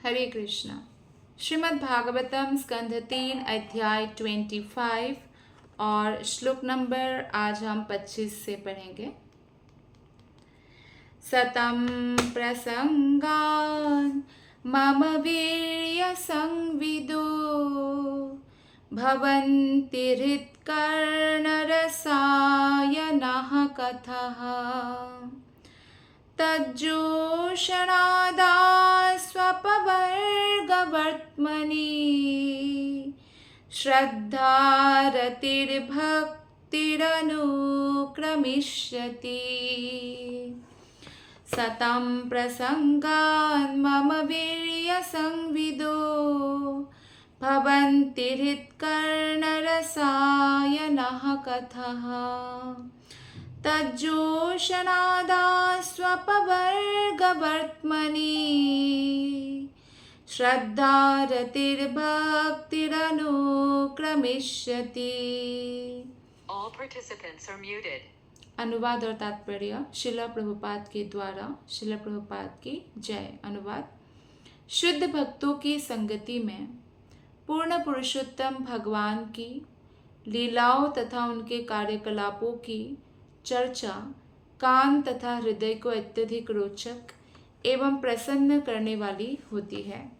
हरे कृष्णा। श्रीमद् भागवतम स्कंध 3 अध्याय 25 और श्लोक नंबर आज हम 25 से पढ़ेंगे। सतं प्रसंगान् मम वीर्य संविदो भवन्ति हृत्कर्णरसायनः कथः तज्जोषणादास्वपवर्गवर्त्मनि श्रद्धारतिर्भक्तिरनुक्रमिष्यति। सतं प्रसंगान् मम वीर्यसंविदो भवन्ति हृत्कर्णरसायनः कथः तज्जोषणादास्वपवर्गवर्त्मनि श्रद्धारतिर्भक्तिरनुक्रमिष्यति। All participants are muted. अनुवाद और तात्पर्य शिला प्रभुपाद के द्वारा। शिला प्रभुपाद की जय। अनुवाद। शुद्ध भक्तों की संगति में पूर्ण पुरुषोत्तम भगवान की लीलाओं तथा उनके कार्यकलापों की चर्चा कान तथा हृदय को अत्यधिक रोचक एवं प्रसन्न करने वाली होती है।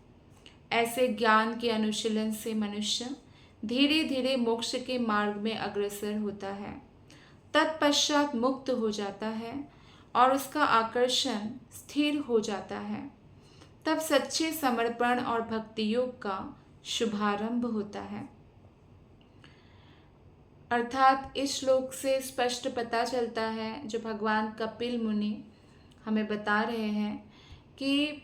ऐसे ज्ञान के अनुशीलन से मनुष्य धीरे धीरे मोक्ष के मार्ग में अग्रसर होता है, तत्पश्चात मुक्त हो जाता है और उसका आकर्षण स्थिर हो जाता है। तब सच्चे समर्पण और भक्ति योग का शुभारंभ होता है। अर्थात इस श्लोक से स्पष्ट पता चलता है, जो भगवान कपिल मुनि हमें बता रहे हैं कि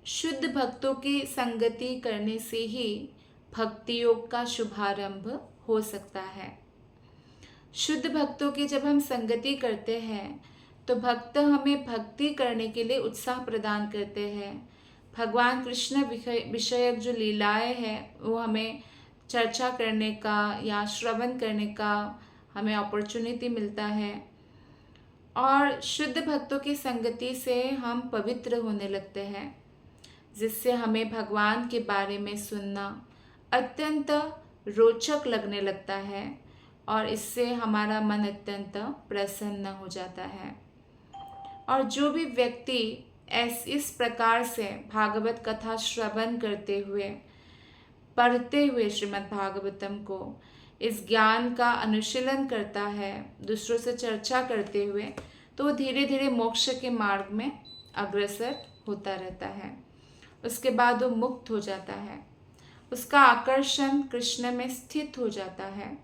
शुद्ध भक्तों की संगति करने से ही भक्ति योग का शुभारंभ हो सकता है। शुद्ध भक्तों की जब हम संगति करते हैं तो भक्त हमें भक्ति करने के लिए उत्साह प्रदान करते हैं। भगवान कृष्ण विषयक जो लीलाएं हैं वो हमें चर्चा करने का या श्रवण करने का हमें अपॉर्चुनिटी मिलता है, और शुद्ध भक्तों की संगति से हम पवित्र होने लगते हैं, जिससे हमें भगवान के बारे में सुनना अत्यंत रोचक लगने लगता है और इससे हमारा मन अत्यंत प्रसन्न हो जाता है। और जो भी व्यक्ति इस प्रकार से भागवत कथा श्रवण करते हुए पढ़ते हुए श्रीमद् भागवतम को इस ज्ञान का अनुशीलन करता है दूसरों से चर्चा करते हुए, तो वो धीरे धीरे मोक्ष के मार्ग में अग्रसर होता रहता है। उसके बाद वो मुक्त हो जाता है, उसका आकर्षण कृष्ण में स्थित हो जाता है।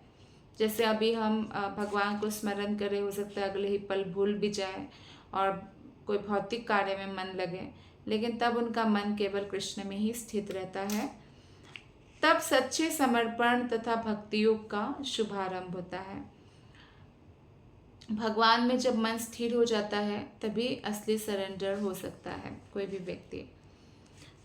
जैसे अभी हम भगवान को स्मरण करें, हो सकता है अगले ही पल भूल भी जाए और कोई भौतिक कार्य में मन लगे, लेकिन तब उनका मन केवल कृष्ण में ही स्थित रहता है। तब सच्चे समर्पण तथा भक्ति योग का शुभारंभ होता है। भगवान में जब मन स्थिर हो जाता है तभी असली सरेंडर हो सकता है कोई भी व्यक्ति।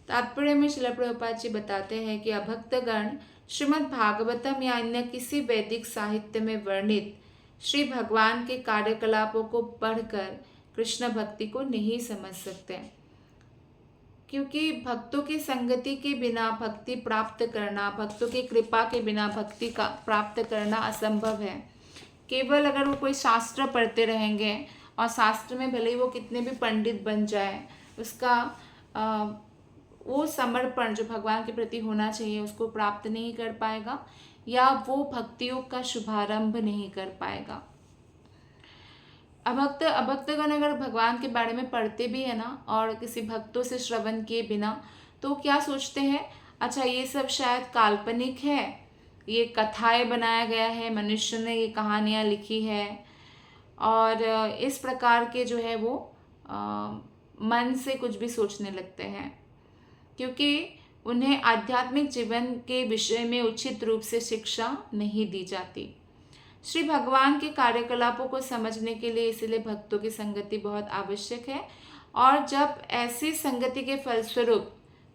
तात्पर्य में श्रील प्रभुपाद जी बताते हैं कि अभक्तगण श्रीमद् भागवतम या अन्य किसी वैदिक साहित्य में वर्णित श्री भगवान के कार्यकलापों को पढ़कर कृष्ण भक्ति को नहीं समझ सकते, क्योंकि भक्तों की संगति के बिना भक्ति प्राप्त करना, भक्तों की कृपा के बिना भक्ति का प्राप्त करना असंभव है। केवल अगर वो कोई शास्त्र पढ़ते रहेंगे और शास्त्र में भले ही वो कितने भी पंडित बन जाए, उसका वो समर्पण जो भगवान के प्रति होना चाहिए उसको प्राप्त नहीं कर पाएगा, या वो भक्ति योग का शुभारंभ नहीं कर पाएगा। अभक्तगण अगर भगवान के बारे में पढ़ते भी है ना, और किसी भक्तों से श्रवण किए बिना, तो क्या सोचते हैं, अच्छा ये सब शायद काल्पनिक है, ये कथाएं बनाया गया है, मनुष्य ने ये कहानियाँ लिखी है, और इस प्रकार के जो है वो मन से कुछ भी सोचने लगते हैं, क्योंकि उन्हें आध्यात्मिक जीवन के विषय में उचित रूप से शिक्षा नहीं दी जाती। श्री भगवान के कार्यकलापों को समझने के लिए इसलिए भक्तों की संगति बहुत आवश्यक है। और जब ऐसी संगति के फलस्वरूप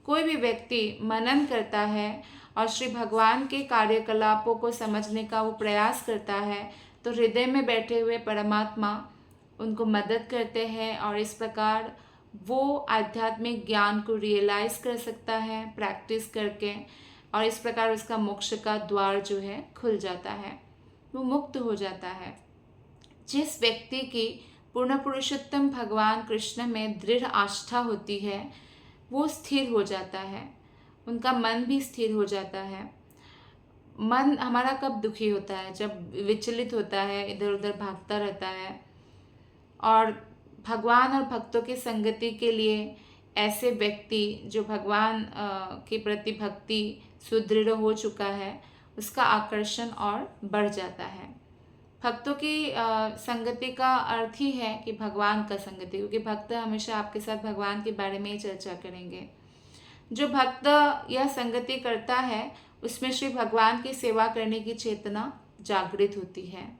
कोई भी व्यक्ति मनन करता है और श्री भगवान के कार्यकलापों को समझने का वो प्रयास करता है, तो हृदय में बैठे हुए परमात्मा उनको मदद करते हैं और इस प्रकार वो आध्यात्मिक ज्ञान को रियलाइज कर सकता है प्रैक्टिस करके, और इस प्रकार उसका मोक्ष का द्वार जो है खुल जाता है, वो मुक्त हो जाता है। जिस व्यक्ति की पूर्ण पुरुषोत्तम भगवान कृष्ण में दृढ़ आस्था होती है, वो स्थिर हो जाता है, उनका मन भी स्थिर हो जाता है। मन हमारा कब दुखी होता है? जब विचलित होता है, इधर उधर भागता रहता है। और भगवान और भक्तों की संगति के लिए ऐसे व्यक्ति जो भगवान के प्रति भक्ति सुदृढ़ हो चुका है, उसका आकर्षण और बढ़ जाता है। भक्तों की संगति का अर्थ ही है कि भगवान का संगति, क्योंकि भक्त हमेशा आपके साथ भगवान के बारे में ही चर्चा करेंगे। जो भक्त यह संगति करता है, उसमें श्री भगवान की सेवा करने की चेतना जागृत होती है,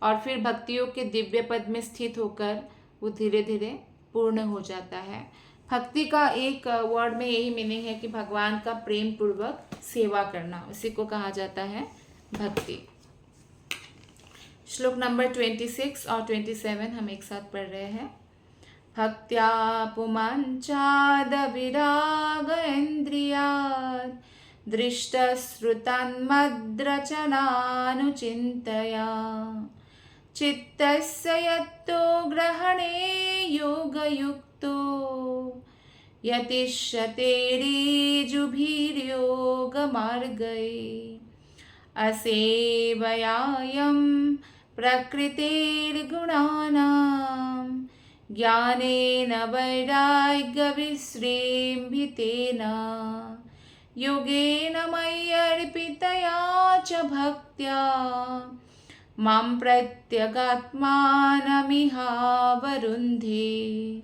और फिर भक्तियों के दिव्य पद में स्थित होकर वो धीरे धीरे पूर्ण हो जाता है। भक्ति का एक वर्ड में यही मीनिंग है कि भगवान का प्रेम पूर्वक सेवा करना, उसी को कहा जाता है भक्ति। श्लोक नंबर 26 और 27 हम एक साथ पढ़ रहे हैं। भक्त्या पुमांचाद विराग इंद्रियात् दृष्टश्रुतन्मद्रचनानुचिन्तया चित्तस्य यत्तो ग्रहणे योगयुक्तो यतिष्यतेरीजुभिर्योगमार्गै असेवयायं प्रकृतेर्गुणानां ज्ञानेन वैराग्यविसृम्भितेन योगेन मय्यर्पितया च भक्त्या मां प्रत्यगात्मानमिहावरुन्धे।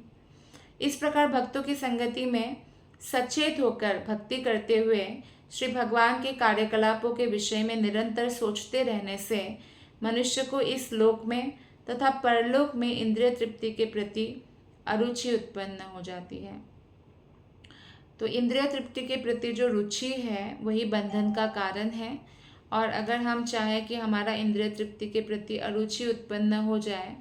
इस प्रकार भक्तों की संगति में सचेत होकर भक्ति करते हुए श्री भगवान के कार्यकलापों के विषय में निरंतर सोचते रहने से मनुष्य को इस लोक में तथा परलोक में इंद्रिय तृप्ति के प्रति अरुचि उत्पन्न हो जाती है। तो इंद्रिय तृप्ति के प्रति जो रुचि है वही बंधन का कारण है, और अगर हम चाहें कि हमारा इंद्रिय तृप्ति के प्रति अरुचि उत्पन्न हो जाए,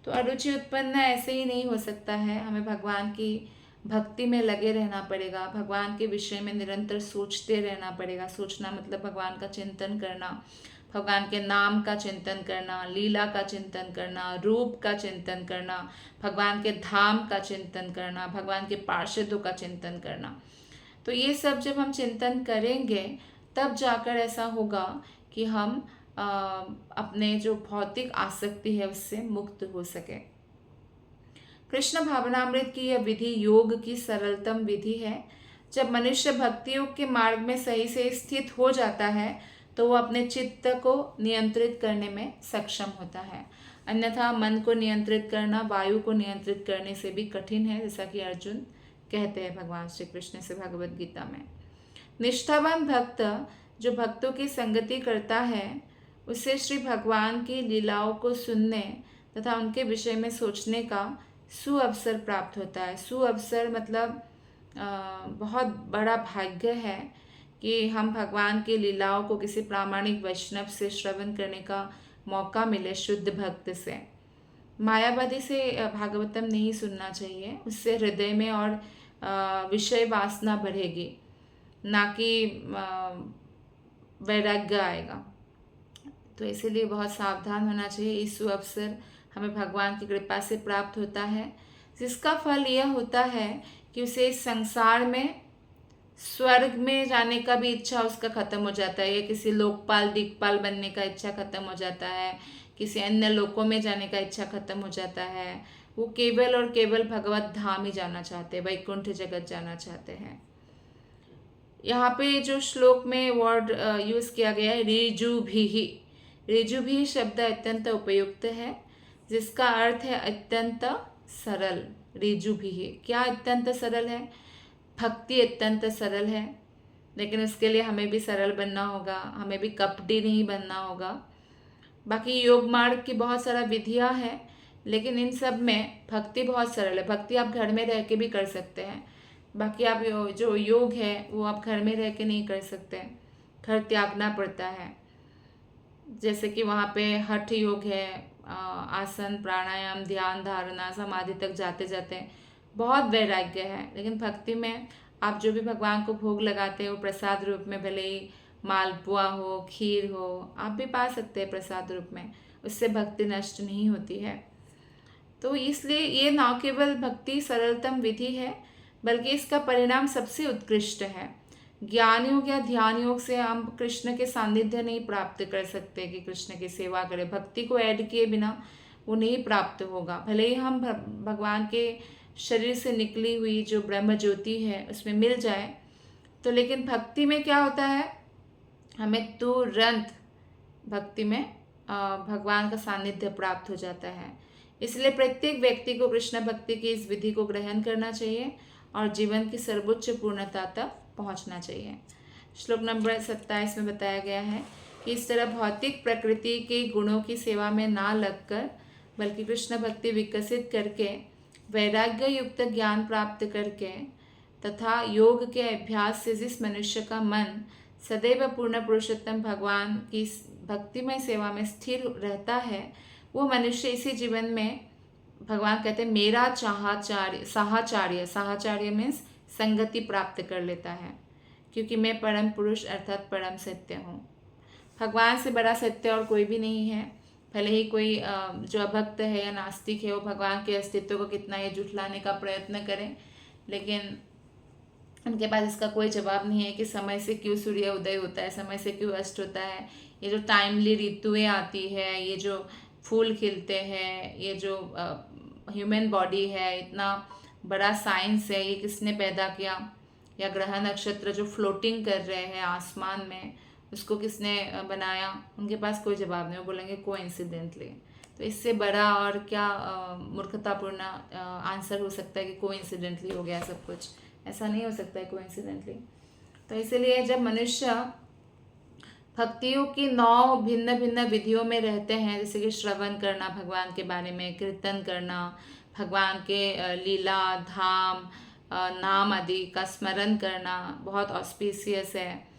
तो अरुचि उत्पन्न ऐसे ही नहीं हो सकता है। हमें भगवान की भक्ति में लगे रहना पड़ेगा, भगवान के विषय में निरंतर सोचते रहना पड़ेगा। सोचना मतलब भगवान का चिंतन करना, भगवान के नाम का चिंतन करना, लीला का चिंतन करना, रूप का चिंतन करना, भगवान के धाम का चिंतन करना, भगवान के पार्षदों का चिंतन करना। तो ये सब जब हम चिंतन करेंगे तब जाकर ऐसा होगा कि हम अपने जो भौतिक आसक्ति है उससे मुक्त हो सके। कृष्ण भावनामृत की यह विधि योग की सरलतम विधि है। जब मनुष्य भक्ति योग के मार्ग में सही से स्थित हो जाता है तो वो अपने चित्त को नियंत्रित करने में सक्षम होता है। अन्यथा मन को नियंत्रित करना वायु को नियंत्रित करने से भी कठिन है, जैसा कि अर्जुन कहते हैं भगवान श्री कृष्ण से भगवद गीता में। निष्ठावान भक्त जो भक्तों की संगति करता है, उसे श्री भगवान की लीलाओं को सुनने तथा उनके विषय में सोचने का सुअवसर प्राप्त होता है। सुअवसर मतलब बहुत बड़ा भाग्य है कि हम भगवान की लीलाओं को किसी प्रामाणिक वैष्णव से श्रवण करने का मौका मिले, शुद्ध भक्त से। मायावादी से भागवतम नहीं सुनना चाहिए, उससे हृदय में और विषय वासना बढ़ेगी, ना कि वैराग्य आएगा। तो इसीलिए बहुत सावधान होना चाहिए। इस अवसर हमें भगवान की कृपा से प्राप्त होता है, जिसका फल यह होता है कि उसे इस संसार में स्वर्ग में जाने का भी इच्छा उसका खत्म हो जाता है, या किसी लोकपाल दिक्पाल बनने का इच्छा खत्म हो जाता है, किसी अन्य लोकों में जाने का इच्छा खत्म हो जाता है। वो केवल और केवल भगवत धाम ही जाना चाहते हैं, वैकुंठ जगत जाना चाहते हैं। यहाँ पे जो श्लोक में वर्ड यूज किया गया है ऋजुभिः, ऋजुभिः शब्द अत्यंत उपयुक्त है, जिसका अर्थ है अत्यंत सरल। ऋजुभिः क्या अत्यंत सरल है? भक्ति अत्यंत सरल है, लेकिन उसके लिए हमें भी सरल बनना होगा, हमें भी कपटी नहीं बनना होगा। बाकी योग मार्ग की बहुत सारा विधियां हैं, लेकिन इन सब में भक्ति बहुत सरल है। भक्ति आप घर में रह के भी कर सकते हैं, बाकी आप जो योग है वो आप घर में रह के नहीं कर सकते, घर त्यागना पड़ता है। जैसे कि वहाँ पे हठ योग है, आसन प्राणायाम ध्यान धारणा समाधि तक जाते जाते बहुत वैराग्य है। लेकिन भक्ति में आप जो भी भगवान को भोग लगाते हो प्रसाद रूप में, भले ही मालपुआ हो, खीर हो, आप भी पा सकते हैं प्रसाद रूप में, उससे भक्ति नष्ट नहीं होती है। तो इसलिए ये न केवल भक्ति सरलतम विधि है, बल्कि इसका परिणाम सबसे उत्कृष्ट है। ज्ञान योग या ध्यान योग से हम कृष्ण के सानिध्य नहीं प्राप्त कर सकते कि कृष्ण की सेवा करें। भक्ति को ऐड किए बिना वो नहीं प्राप्त होगा। भले ही हम भगवान के शरीर से निकली हुई जो ब्रह्म ज्योति है उसमें मिल जाए, तो लेकिन भक्ति में क्या होता है, हमें तुरंत भक्ति में भगवान का सानिध्य प्राप्त हो जाता है। इसलिए प्रत्येक व्यक्ति को कृष्ण भक्ति की इस विधि को ग्रहण करना चाहिए और जीवन की सर्वोच्च पूर्णता तक पहुंचना चाहिए। श्लोक नंबर 27 में बताया गया है कि इस तरह भौतिक प्रकृति के गुणों की सेवा में ना लगकर, बल्कि कृष्ण भक्ति विकसित करके, वैराग्य युक्त ज्ञान प्राप्त करके तथा योग के अभ्यास से जिस मनुष्य का मन सदैव पूर्ण पुरुषोत्तम भगवान की भक्तिमय सेवा में स्थिर रहता है, वो मनुष्य इसी जीवन में, भगवान कहते हैं, मेरा साहचर्य मीन्स संगति प्राप्त कर लेता है, क्योंकि मैं परम पुरुष अर्थात परम सत्य हूँ। भगवान से बड़ा सत्य और कोई भी नहीं है। भले ही कोई जो अभक्त है या नास्तिक है वो भगवान के अस्तित्व को कितना ही जुटलाने का प्रयत्न करें, लेकिन उनके पास इसका कोई जवाब नहीं है कि समय से क्यों सूर्य उदय होता है, समय से क्यों अस्त होता है, ये जो टाइमली ऋतुएं आती है, ये जो फूल खिलते हैं, ये जो ह्यूमन बॉडी है, इतना बड़ा साइंस है, ये किसने पैदा किया, या ग्रह नक्षत्र जो फ्लोटिंग कर रहे हैं आसमान में, उसको किसने बनाया, उनके पास कोई जवाब नहीं। वो बोलेंगे कोइंसिडेंटली। तो इससे बड़ा और क्या मूर्खतापूर्ण आंसर हो सकता है कि कोइंसिडेंटली हो गया सब कुछ। ऐसा नहीं हो सकता है कोइंसिडेंटली। तो इसीलिए जब मनुष्य भक्तियों की 9 भिन्न भिन्न विधियों में रहते हैं, जैसे कि श्रवण करना भगवान के बारे में, कीर्तन करना, भगवान के लीला धाम नाम आदि का स्मरण करना बहुत ऑस्पिशियस है।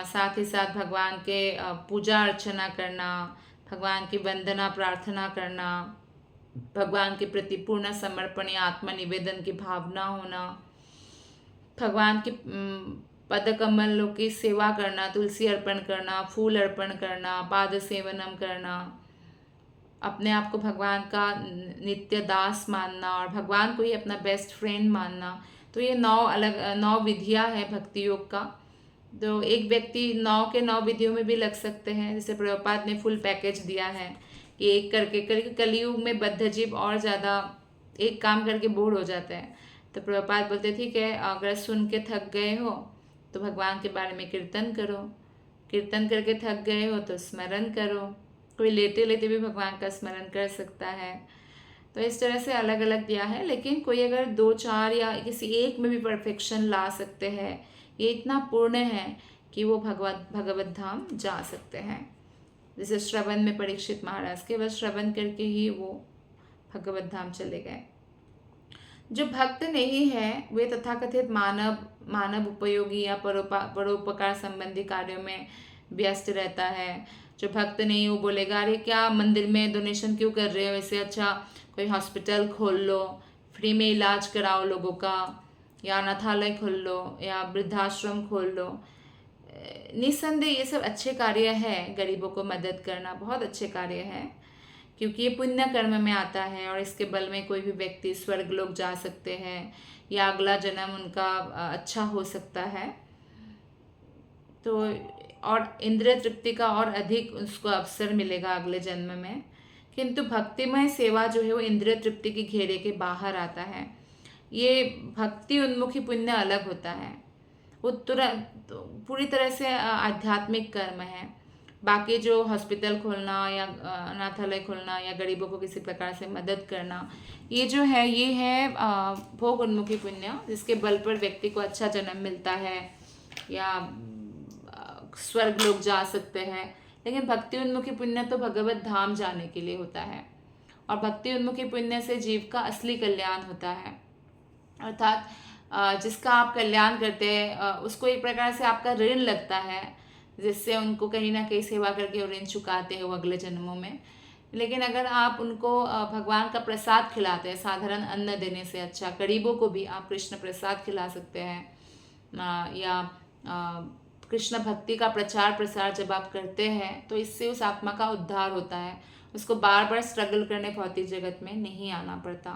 साथ ही साथ भगवान के पूजा अर्चना करना, भगवान की वंदना प्रार्थना करना, भगवान के प्रति पूर्ण समर्पण या आत्मनिवेदन की भावना होना, भगवान की पद कमलों की सेवा करना, तुलसी अर्पण करना, फूल अर्पण करना, पाद सेवनम करना, अपने आप को भगवान का नित्य दास मानना और भगवान को ही अपना बेस्ट फ्रेंड मानना। तो ये 9 विधियां हैं भक्ति योग का। तो एक व्यक्ति 9 के 9 विधियों में भी लग सकते हैं। जैसे प्रभुपाद ने फुल पैकेज दिया है कि एक करके, कलयुग में बद्ध जीव और ज़्यादा एक काम करके बोर हो जाते हैं। तो प्रभुपाद बोलते ठीक है, अगर सुन के थक गए हो तो भगवान के बारे में कीर्तन करो, कीर्तन करके थक गए हो तो स्मरण करो। कोई लेटे लेटे भी भगवान का स्मरण कर सकता है। तो इस तरह से अलग अलग दिया है। लेकिन कोई अगर 2 4 या किसी एक में भी परफेक्शन ला सकते हैं, ये इतना पूर्ण है कि वो भगवत धाम जा सकते हैं। जैसे श्रवण में परीक्षित महाराज के, बस श्रवण करके ही वो भगवत धाम चले गए। जो भक्त नहीं है वे तथाकथित मानव उपयोगी या परोपकार संबंधी कार्यों में व्यस्त रहता है। जो भक्त नहीं वो बोलेगा अरे क्या मंदिर में डोनेशन क्यों कर रहे हो, इससे अच्छा कोई हॉस्पिटल खोल लो, फ्री में इलाज कराओ लोगों का, या अनाथालय खोल लो, या वृद्धाश्रम खोल लो। निस्संदेह ये सब अच्छे कार्य है, गरीबों को मदद करना बहुत अच्छे कार्य है, क्योंकि ये पुण्य कर्म में आता है और इसके बल में कोई भी व्यक्ति स्वर्ग लोग जा सकते हैं या अगला जन्म उनका अच्छा हो सकता है। तो और इंद्रिय तृप्ति का और अधिक उसको अवसर मिलेगा अगले जन्म में। किंतु भक्तिमय सेवा जो है वो इंद्रिय तृप्ति के घेरे के बाहर आता है। ये भक्ति उन्मुखी पुण्य अलग होता है, वो तुरंत पूरी तरह से आध्यात्मिक कर्म है। बाकी जो हॉस्पिटल खोलना या अनाथालय खोलना या गरीबों को किसी प्रकार से मदद करना, ये जो है ये है भोग उन्मुखी पुण्य, जिसके बल पर व्यक्ति को अच्छा जन्म मिलता है या स्वर्ग लोग जा सकते हैं। लेकिन भक्ति उन्मुखी पुण्य तो भगवत धाम जाने के लिए होता है, और भक्ति उन्मुखी पुण्य से जीव का असली कल्याण होता है। अर्थात जिसका आप कल्याण करते हैं उसको एक प्रकार से आपका ऋण लगता है, जिससे उनको कहीं ना कहीं सेवा करके ऋण चुकाते हो अगले जन्मों में। लेकिन अगर आप उनको भगवान का प्रसाद खिलाते हैं, साधारण अन्न देने से अच्छा, गरीबों को भी आप कृष्ण प्रसाद खिला सकते हैं, या कृष्ण भक्ति का प्रचार प्रसार जब आप करते हैं तो इससे उस आत्मा का उद्धार होता है, उसको बार बार स्ट्रगल करने भौतिक जगत में नहीं आना पड़ता।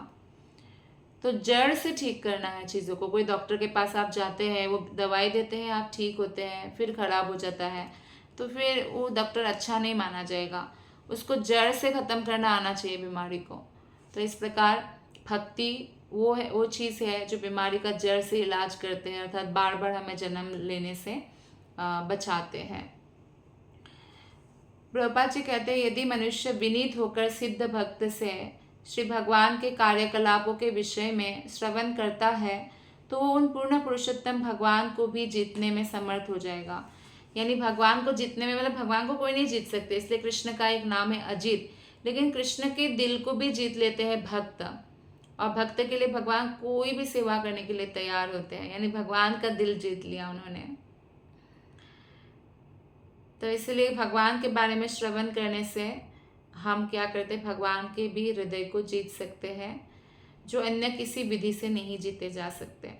तो जड़ से ठीक करना है चीज़ों को। कोई डॉक्टर के पास आप जाते हैं, वो दवाई देते हैं, आप ठीक होते हैं, फिर खराब हो जाता है, तो फिर वो डॉक्टर अच्छा नहीं माना जाएगा। उसको जड़ से ख़त्म करना आना चाहिए बीमारी को। तो इस प्रकार भक्ति वो चीज़ है जो बीमारी का जड़ से इलाज करते हैं, अर्थात बार बार हमें जन्म लेने से बचाते हैं। प्रभुपाद जी कहते हैं, यदि मनुष्य विनीत होकर सिद्ध भक्त से श्री भगवान के कार्यकलापों के विषय में श्रवण करता है तो वो उन पूर्ण पुरुषोत्तम भगवान को भी जीतने में समर्थ हो जाएगा। यानी भगवान को जीतने में, मतलब भगवान को कोई नहीं जीत सकते, इसलिए कृष्ण का एक नाम है अजीत। लेकिन कृष्ण के दिल को भी जीत लेते हैं भक्त, और भक्त के लिए भगवान कोई भी सेवा करने के लिए तैयार होते हैं। यानी भगवान का दिल जीत लिया उन्होंने। तो इसलिए भगवान के बारे में श्रवण करने से हम क्या करते हैं, भगवान के भी हृदय को जीत सकते हैं, जो अन्य किसी विधि से नहीं जीते जा सकते।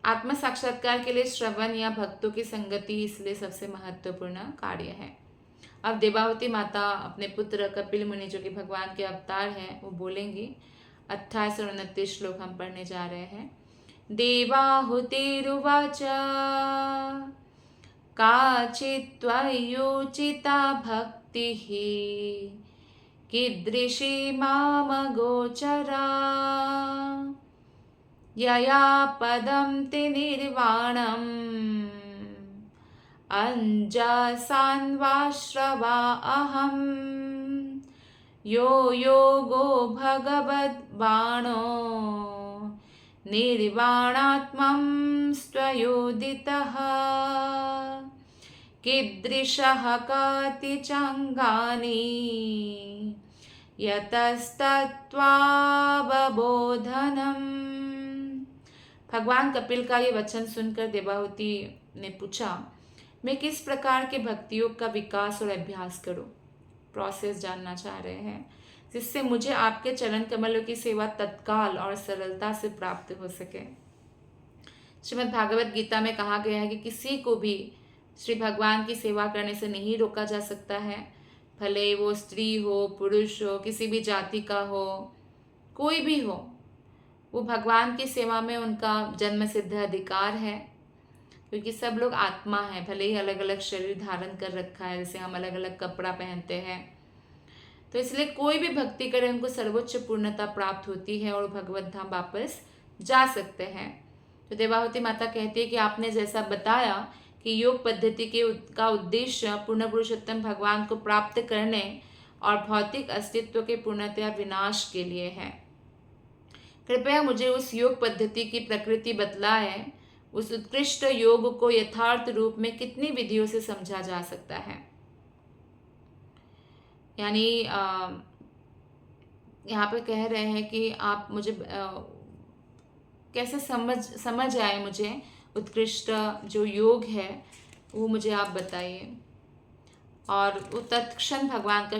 आत्म साक्षात्कार के लिए श्रवण या भक्तों की संगति इसलिए सबसे महत्वपूर्ण कार्य है। अब देवावती माता अपने पुत्र कपिल मुनि, जो कि भगवान के अवतार हैं, वो बोलेंगी। 28 और 29 श्लोक हम पढ़ने जा रहे हैं। देवाहुतिरुवाच काचित् त्वयोचिता भक्तिः कीदृशी मामगोचरा यया पदं ते निर्वाणम् अञ्जसान्वाश्रवा अहम् यो योगो भगवद्बाणो निर्वाणात्मं स्वयोदितः कीदृशः कतिचङ्गानि यतस्तत्त्वावबोधनम्। भगवान कपिल का ये वचन सुनकर देवाहुति ने पूछा, मैं किस प्रकार के भक्ति योग का विकास और अभ्यास करूं? प्रोसेस जानना चाह रहे हैं, जिससे मुझे आपके चरण कमलों की सेवा तत्काल और सरलता से प्राप्त हो सके। श्रीमद् भागवत गीता में कहा गया है कि किसी को भी श्री भगवान की सेवा करने से नहीं रोका जा सकता है, भले वो स्त्री हो, पुरुष हो, किसी भी जाति का हो, कोई भी हो, वो भगवान की सेवा में उनका जन्म सिद्ध अधिकार है, क्योंकि सब लोग आत्मा है। भले ही अलग अलग शरीर धारण कर रखा है, जैसे हम अलग अलग कपड़ा पहनते हैं, तो इसलिए कोई भी भक्ति करे उनको सर्वोच्च पूर्णता प्राप्त होती है और भगवत धाम वापस जा सकते हैं। तो देवाहुति माता कहती है कि आपने जैसा बताया कि योग पद्धति का उद्देश्य पूर्ण पुरुषोत्तम भगवान को प्राप्त करने और भौतिक अस्तित्व के पूर्णतया विनाश के लिए है। कृपया मुझे उस योग पद्धति की प्रकृति बतलाएं। उस उत्कृष्ट योग को यथार्थ रूप में कितनी विधियों से समझा जा सकता है? यानी यहाँ पे कह रहे हैं कि आप मुझे कैसे समझ आए, मुझे उत्कृष्ट जो योग है वो मुझे आप बताइए। और वो तत्क्षण भगवान का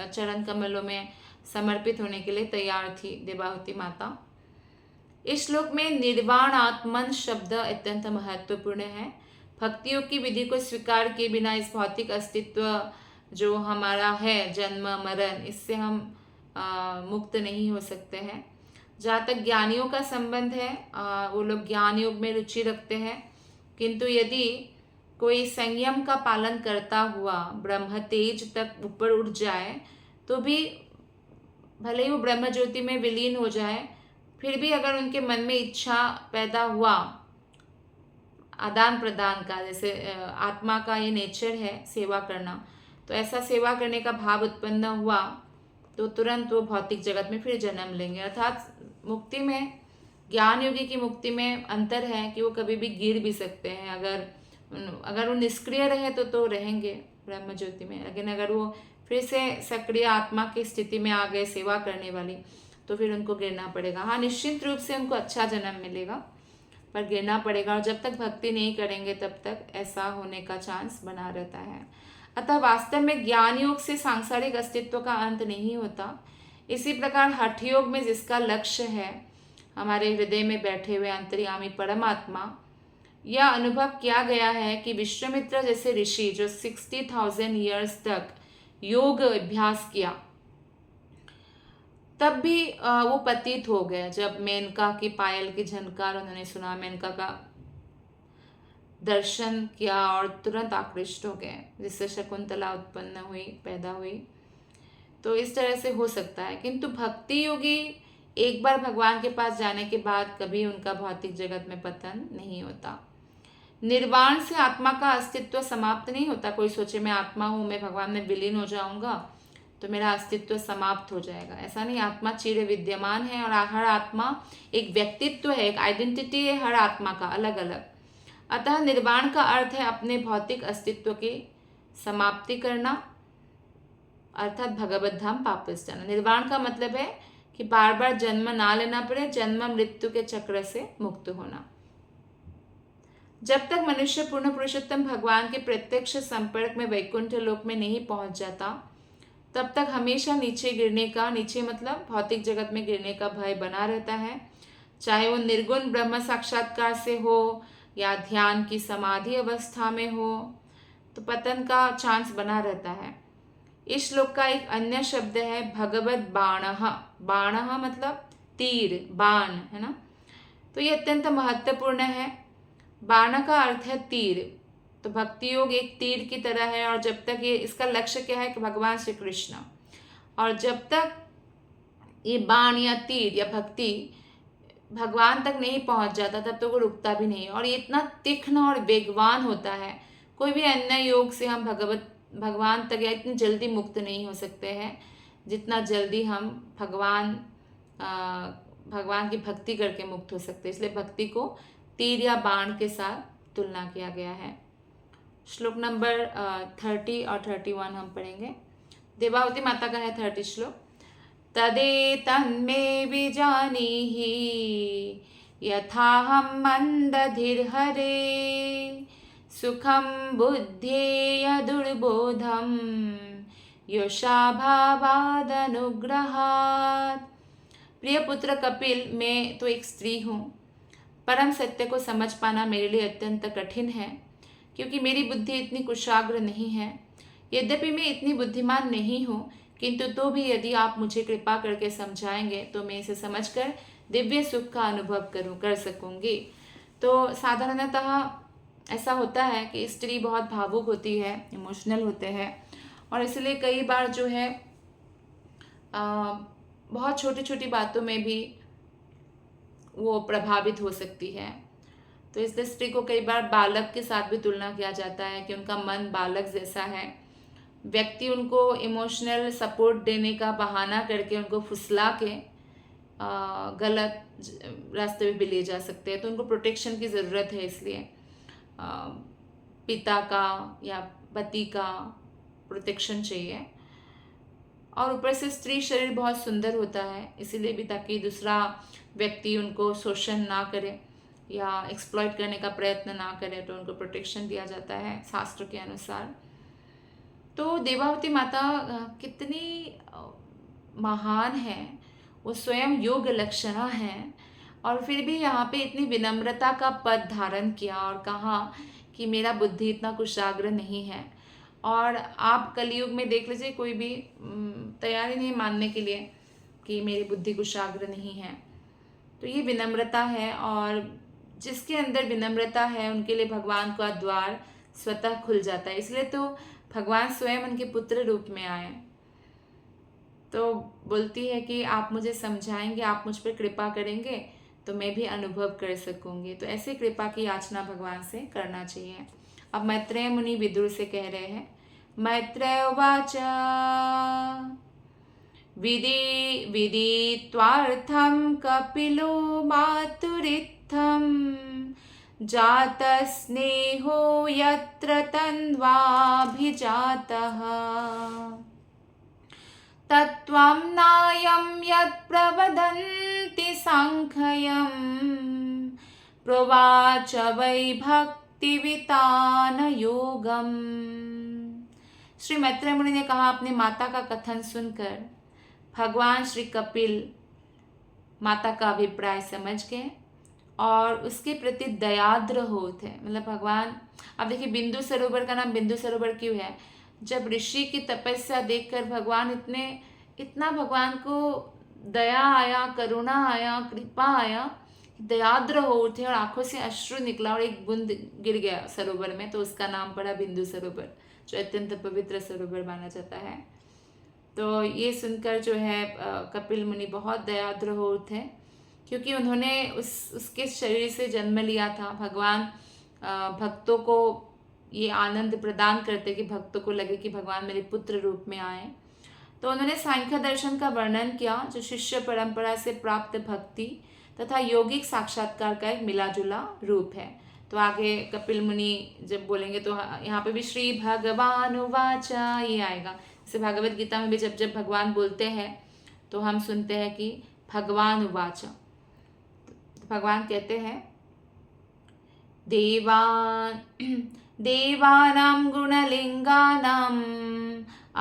चरण कमलों में समर्पित होने के लिए तैयार थी देवाहुति माता। इस श्लोक में निर्वाण आत्मन शब्द अत्यंत महत्वपूर्ण है। भक्तियों की विधि को स्वीकार किए बिना इस भौतिक अस्तित्व जो हमारा है, जन्म मरण, इससे हम मुक्त नहीं हो सकते हैं। जहाँ तक ज्ञानियों का संबंध है, वो लोग ज्ञान योग में रुचि रखते हैं, किंतु यदि कोई संयम का पालन करता हुआ ब्रह्म तेज तक ऊपर उठ जाए तो भी भले ही वो ब्रह्म ज्योति में विलीन हो जाए, फिर भी अगर उनके मन में इच्छा पैदा हुआ आदान प्रदान का, जैसे आत्मा का ये नेचर है सेवा करना, तो ऐसा सेवा करने का भाव उत्पन्न हुआ तो तुरंत वो भौतिक जगत में फिर जन्म लेंगे। अर्थात मुक्ति में, ज्ञान योगी की मुक्ति में अंतर है कि वो कभी भी गिर भी सकते हैं। अगर वो निष्क्रिय रहे तो रहेंगे ब्रह्म ज्योति में, लेकिन अगर वो फिर से सक्रिय आत्मा की स्थिति में आ गए सेवा करने वाली, तो फिर उनको गिरना पड़ेगा। हाँ, निश्चित रूप से उनको अच्छा जन्म मिलेगा, पर गिरना पड़ेगा। और जब तक भक्ति नहीं करेंगे तब तक ऐसा होने का चांस बना रहता है। अतः वास्तव में ज्ञान योग से सांसारिक अस्तित्व का अंत नहीं होता। इसी प्रकार हठ योग में जिसका लक्ष्य है हमारे हृदय में बैठे हुए अंतर्यामी परमात्मा, यह अनुभव किया गया है कि विश्वामित्र जैसे ऋषि जो 60,000 ईयर्स तक योग अभ्यास किया, तब भी वो पतित हो गए। जब मेनका की पायल की झनकार उन्होंने सुना, मेनका का दर्शन किया और तुरंत आकृष्ट हो गए, जिससे शकुंतला उत्पन्न हुई, पैदा हुई। तो इस तरह से हो सकता है, किंतु भक्ति योगी एक बार भगवान के पास जाने के बाद कभी उनका भौतिक जगत में पतन नहीं होता। निर्वाण से आत्मा का अस्तित्व समाप्त नहीं होता। कोई सोचे मैं आत्मा हूँ, मैं भगवान में विलीन हो जाऊंगा तो मेरा अस्तित्व समाप्त हो जाएगा, ऐसा नहीं। आत्मा चिर विद्यमान है और हर आत्मा एक व्यक्तित्व है, एक आइडेंटिटी है हर आत्मा का अलग अलग। अतः निर्वाण का अर्थ है अपने भौतिक अस्तित्व की समाप्ति करना, अर्थात भगवत धाम वापस जाना। निर्वाण का मतलब है कि बार बार जन्म ना लेना पड़े, जन्म मृत्यु के चक्र से मुक्त होना। जब तक मनुष्य पूर्ण पुरुषोत्तम भगवान के प्रत्यक्ष संपर्क में वैकुंठ लोक में नहीं पहुंच जाता, तब तक हमेशा नीचे गिरने का, नीचे मतलब भौतिक जगत में गिरने का भय बना रहता है। चाहे वो निर्गुण ब्रह्म साक्षात्कार से हो या ध्यान की समाधि अवस्था में हो, तो पतन का चांस बना रहता है। इस श्लोक का एक अन्य शब्द है भगवत बाणः। बाणः मतलब तीर, बाण, है ना। तो ये अत्यंत महत्वपूर्ण है। बाण का अर्थ है तीर। तो भक्ति योग एक तीर की तरह है, और जब तक ये, इसका लक्ष्य क्या है कि भगवान श्री कृष्ण, और जब तक ये बाण या तीर या भक्ति भगवान तक नहीं पहुंच जाता तब तो वो रुकता भी नहीं। और ये इतना तीक्ष्ण और वेगवान होता है, कोई भी अन्य योग से हम भगवान तक या इतनी जल्दी मुक्त नहीं हो सकते हैं जितना जल्दी हम भगवान की भक्ति करके मुक्त हो सकते हैं। इसलिए भक्ति को तीर या बाण के साथ तुलना किया गया है। श्लोक नंबर 30 और 31 हम पढ़ेंगे। देवावती माता का है 30 श्लोक। तदेतन्मे विजानीहि यथाहं मंदधिर्हरे सुखं बुद्धेय दुर्बोधं योषाभावादनुग्रहात्। प्रिय पुत्र कपिल, मैं तो एक स्त्री हूँ। परम सत्य को समझ पाना मेरे लिए अत्यंत कठिन है, क्योंकि मेरी बुद्धि इतनी कुशाग्र नहीं है। यद्यपि मैं इतनी बुद्धिमान नहीं हूँ, किंतु तो भी यदि आप मुझे कृपा करके समझाएंगे तो मैं इसे समझकर दिव्य सुख का अनुभव कर सकूँगी। तो साधारणतः ऐसा होता है कि स्त्री बहुत भावुक होती है, इमोशनल होते हैं, और इसलिए कई बार जो है बहुत छोटी छोटी बातों में भी वो प्रभावित हो सकती है। तो इस स्त्री को कई बार बालक के साथ भी तुलना किया जाता है कि उनका मन बालक जैसा है। व्यक्ति उनको इमोशनल सपोर्ट देने का बहाना करके उनको फुसला के गलत रास्ते पे भी ले जा सकते हैं। तो उनको प्रोटेक्शन की ज़रूरत है, इसलिए पिता का या पति का प्रोटेक्शन चाहिए। और ऊपर से स्त्री शरीर बहुत सुंदर होता है, इसीलिए भी ताकि दूसरा व्यक्ति उनको शोषण ना करे या एक्सप्लॉइट करने का प्रयत्न ना करे, तो उनको प्रोटेक्शन दिया जाता है शास्त्र के अनुसार। तो देवावती माता कितनी महान है, वो स्वयं योग लक्षणा है, और फिर भी यहाँ पे इतनी विनम्रता का पद धारण किया और कहा कि मेरा बुद्धि इतना कुशाग्र नहीं है। और आप कलयुग में देख लीजिए, कोई भी तैयार ही नहीं मानने के लिए कि मेरी बुद्धि कुशाग्र नहीं है। तो ये विनम्रता है, और जिसके अंदर विनम्रता है उनके लिए भगवान का द्वार स्वतः खुल जाता है। इसलिए तो भगवान स्वयं उनके पुत्र रूप में आए। तो बोलती है कि आप मुझे समझाएंगे, आप मुझ पर कृपा करेंगे तो मैं भी अनुभव कर सकूंगी। तो ऐसे कृपा की याचना भगवान से करना चाहिए। अब मैत्रेय मुनि विदुर से कह रहे हैं। मैत्रेय उवाच विदित्वार्थं कपिलो मातुरित्थं जातस्नेहो यत्र तन्वाभिजातः तत्त्वं नायं यत् प्रवदन्ति सांख्यं प्रोवाच वै भक्तिवितान योगम्। श्री मैत्रेय मुनि ने कहा, अपनी माता का कथन सुनकर भगवान श्री कपिल माता का अभिप्राय समझ गए और उसके प्रति दयाद्र हो थे। मतलब भगवान, अब देखिए बिंदु सरोवर का नाम बिंदु सरोवर क्यों है? जब ऋषि की तपस्या देखकर भगवान इतना भगवान को दया आया, करुणा आया, कृपा आया, दयाद्र हो उठे और आंखों से अश्रु निकला और एक बूंद गिर गया सरोवर में, तो उसका नाम पड़ा बिंदु सरोवर, जो अत्यंत पवित्र सरोवर माना जाता है। तो ये सुनकर जो है कपिल मुनि बहुत दयाद्र हो उठे, क्योंकि उन्होंने उसके शरीर से जन्म लिया था। भगवान भक्तों को ये आनंद प्रदान करते कि भक्तों को लगे कि भगवान मेरे पुत्र रूप में आए। तो उन्होंने सांख्य दर्शन का वर्णन किया, जो शिष्य परंपरा से प्राप्त भक्ति तथा यौगिक साक्षात्कार का एक मिला जुला रूप है। तो आगे कपिल मुनि जब बोलेंगे तो यहाँ पे भी श्री भगवान उवाचा ये आएगा। जैसे भागवत गीता में भी जब जब भगवान बोलते हैं तो हम सुनते हैं कि भगवान उवाचा, तो भगवान कहते हैं देवानां गुणलिंगानां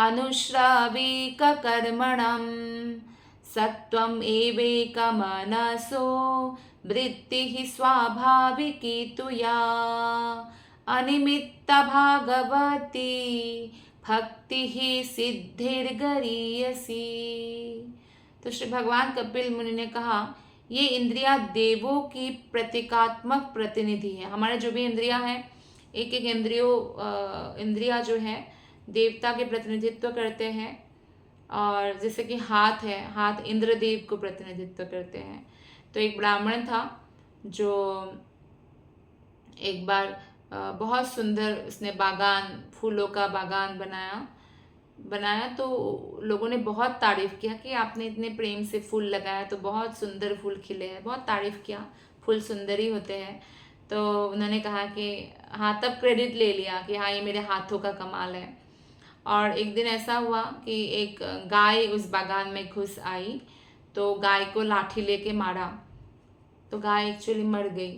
अनुश्राविककर्मणं सत्वम् एवैकमनसो वृत्तिः स्वाभाविकी तु या अनिमित्ता भागवती भक्तिः सिद्धिर्गरीयसी। तो श्री भगवान कपिल मुनि ने कहा, ये इंद्रियां देवों की प्रतीकात्मक प्रतिनिधि है। हमारे जो भी इंद्रियां हैं, एक एक इंद्रियां जो है देवता के प्रतिनिधित्व करते हैं। और जैसे कि हाथ है, हाथ इंद्रदेव को प्रतिनिधित्व करते हैं। तो एक ब्राह्मण था जो एक बार बहुत सुंदर उसने बागान, फूलों का बागान बनाया तो लोगों ने बहुत तारीफ किया कि आपने इतने प्रेम से फूल लगाया तो बहुत सुंदर फूल खिले हैं, बहुत तारीफ किया, फूल सुंदर ही होते हैं। तो उन्होंने कहा कि हाँ, तब क्रेडिट ले लिया कि हाँ ये मेरे हाथों का कमाल है। और एक दिन ऐसा हुआ कि एक गाय उस बागान में घुस आई, तो गाय को लाठी लेके मारा, तो गाय एक्चुअली मर गई।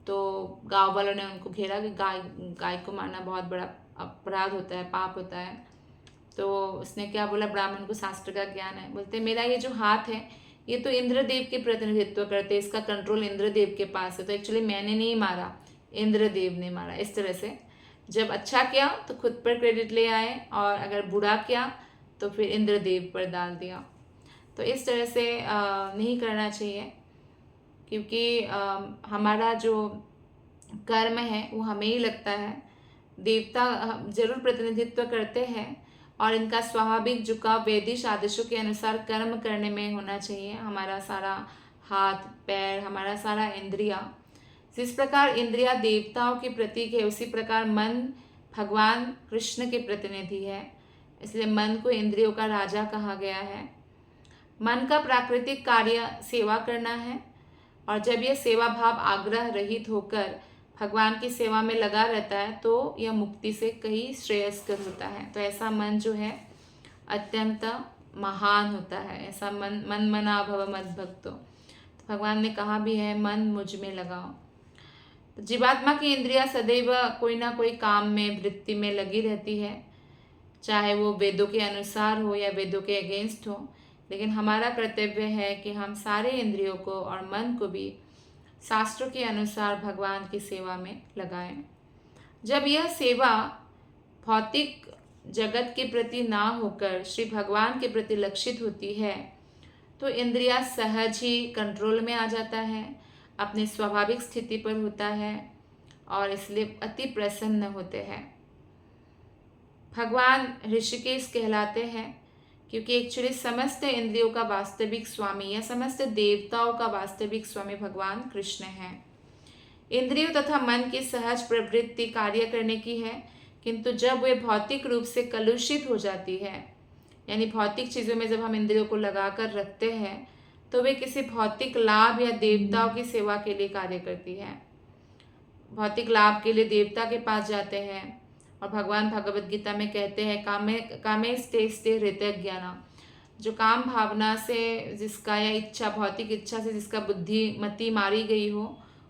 तो गांव वालों ने उनको घेरा कि गाय को मारना बहुत बड़ा अपराध होता है, पाप होता है। तो उसने क्या बोला, ब्राह्मण को शास्त्र का ज्ञान है, बोलते मेरा ये जो हाथ है ये तो इंद्रदेव के प्रतिनिधित्व करते, इसका कंट्रोल इंद्रदेव के पास है, तो एक्चुअली मैंने नहीं मारा, इंद्रदेव ने मारा। इस तरह से जब अच्छा किया तो खुद पर क्रेडिट ले आए, और अगर बुरा किया तो फिर इंद्रदेव पर डाल दिया। तो इस तरह से नहीं करना चाहिए, क्योंकि हमारा जो कर्म है वो हमें ही लगता है। देवता जरूर प्रतिनिधित्व करते हैं और इनका स्वाभाविक झुकाव वैदिक आदेशों के अनुसार कर्म करने में होना चाहिए। हमारा सारा हाथ पैर, हमारा सारा इंद्रिया, जिस प्रकार इंद्रिया देवताओं के प्रतीक है, उसी प्रकार मन भगवान कृष्ण के प्रतिनिधि है। इसलिए मन को इंद्रियों का राजा कहा गया है। मन का प्राकृतिक कार्य सेवा करना है, और जब यह सेवा भाव आग्रह रहित होकर भगवान की सेवा में लगा रहता है तो यह मुक्ति से कहीं श्रेयस्कर होता है। तो ऐसा मन जो है अत्यंत महान होता है। ऐसा मन मना भव मद भक्तो, तो भगवान ने कहा भी है, मन मुझ में लगाओ। तो जीवात्मा की इंद्रिया सदैव कोई ना कोई काम में, वृत्ति में लगी रहती है, चाहे वो वेदों के अनुसार हो या वेदों के अगेंस्ट हो। लेकिन हमारा कर्तव्य है कि हम सारे इंद्रियों को और मन को भी शास्त्रों के अनुसार भगवान की सेवा में लगाएं। जब यह सेवा भौतिक जगत के प्रति ना होकर श्री भगवान के प्रति लक्षित होती है तो इंद्रिया सहज ही कंट्रोल में आ जाता है, अपनी स्वाभाविक स्थिति पर होता है, और इसलिए अति प्रसन्न होते हैं। भगवान ऋषिकेश कहलाते हैं क्योंकि एक्चुअली समस्त इंद्रियों का वास्तविक स्वामी या समस्त देवताओं का वास्तविक स्वामी भगवान कृष्ण हैं। इंद्रियों तथा मन की सहज प्रवृत्ति कार्य करने की है, किंतु जब वे भौतिक रूप से कलुषित हो जाती है, यानी भौतिक चीज़ों में जब हम इंद्रियों को लगा कर रखते हैं तो वे किसी भौतिक लाभ या देवताओं की सेवा के लिए कार्य करती है। भौतिक लाभ के लिए देवता के पास जाते हैं, और भगवान भगवत गीता में कहते हैं, कामे स्ते हृदय ज्ञाना, जो काम भावना से जिसका या इच्छा, भौतिक इच्छा से जिसका बुद्धि मति मारी गई हो,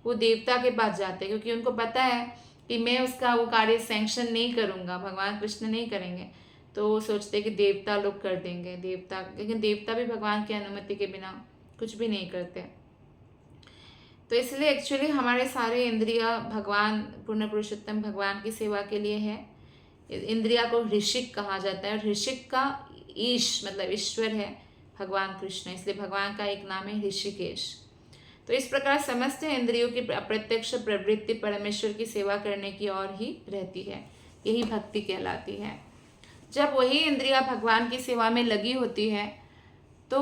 वो देवता के पास जाते हैं, क्योंकि उनको पता है कि मैं उसका वो कार्य सैंक्शन नहीं करूँगा, भगवान कृष्ण नहीं करेंगे, तो वो सोचते कि देवता लोग कर देंगे, देवता, लेकिन देवता भी भगवान की अनुमति के बिना कुछ भी नहीं करते। तो इसलिए एक्चुअली हमारे सारे इंद्रिया भगवान पूर्ण पुरुषोत्तम भगवान की सेवा के लिए है। इंद्रिया को ऋषिक कहा जाता है, और ऋषिक का ईश मतलब ईश्वर है भगवान कृष्ण, इसलिए भगवान का एक नाम है ऋषिकेश। तो इस प्रकार समस्त इंद्रियों की अप्रत्यक्ष प्रवृत्ति परमेश्वर की सेवा करने की ओर ही रहती है, यही भक्ति कहलाती है। जब वही इंद्रिया भगवान की सेवा में लगी होती है तो